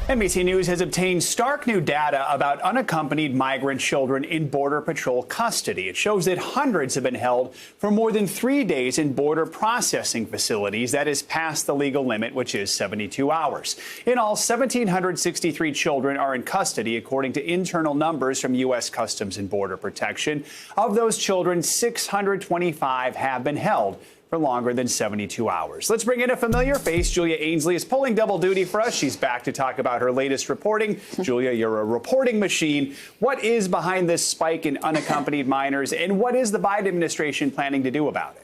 NBC News has obtained stark new data about unaccompanied migrant children in Border Patrol custody. It shows that hundreds have been held for more than 3 days in border processing facilities. That is past the legal limit, which is 72 hours. In all, 1,763 children are in custody, according to internal numbers from U.S. Customs and Border Protection. Of those children, 625 have been held for longer than 72 hours. Let's bring in a familiar face. Julia Ainsley is pulling double duty for us. She's back to talk about her latest reporting. Julia, you're a reporting machine. What is behind this spike in unaccompanied minors, and what is the Biden administration planning to do about it?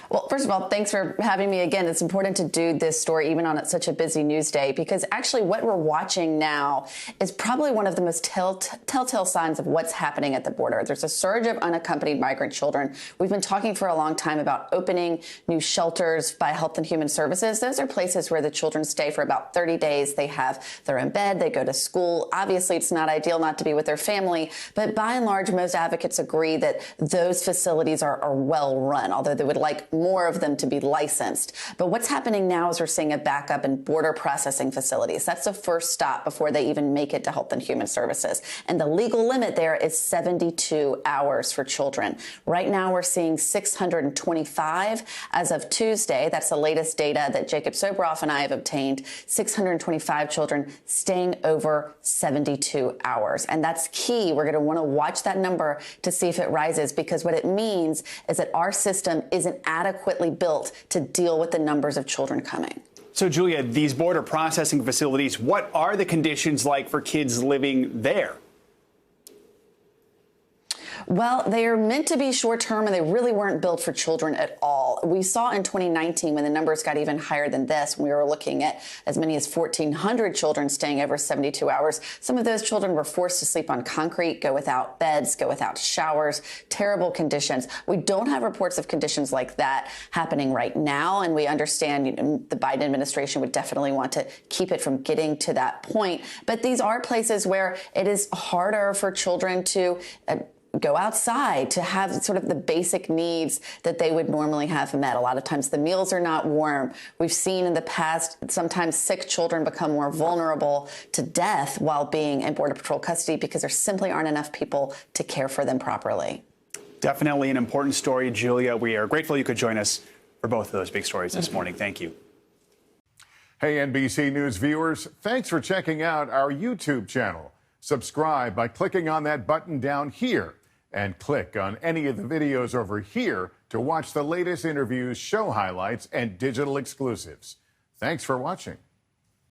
Well, first of all, thanks for having me again. It's important to do this story even on such a busy news day, because actually what we're watching now is probably one of the most telltale signs of what's happening at the border. There's a surge of unaccompanied migrant children. We've been talking for a long time about opening new shelters by Health and Human Services. Those are places where the children stay for about 30 days. They're in bed, they go to school. Obviously, it's not ideal not to be with their family, but by and large, most advocates agree that those facilities are well run, although they would like more of them to be licensed. But what's happening now is we're seeing a backup in border processing facilities. That's the first stop before they even make it to Health and Human Services. And the legal limit there is 72 hours for children. Right now, we're seeing 625 as of Tuesday. That's the latest data that Jacob Sobroff and I have obtained. 625 children staying over 72 hours. And that's key. We're going to want to watch that number to see if it rises, because what it means is that our system isn't adequately built to deal with the numbers of children coming. So, Julia, these border processing facilities, what are the conditions like for kids living there? Well, they are meant to be short term, and they really weren't built for children at all. We saw in 2019, when the numbers got even higher than this, we were looking at as many as 1,400 children staying over 72 hours. Some of those children were forced to sleep on concrete, go without beds, go without showers, terrible conditions. We don't have reports of conditions like that happening right now, and we understand the Biden administration would definitely want to keep it from getting to that point. But these are places where it is harder for children to go outside, to have sort of the basic needs that they would normally have met. A lot of times the meals are not warm. We've seen in the past sometimes sick children become more vulnerable to death while being in Border Patrol custody because there simply aren't enough people to care for them properly. Definitely an important story, Julia. We are grateful you could join us for both of those big stories this morning. Thank you. Hey, NBC News viewers, thanks for checking out our YouTube channel. Subscribe by clicking on that button down here, and click on any of the videos over here to watch the latest interviews, show highlights, and digital exclusives. Thanks for watching.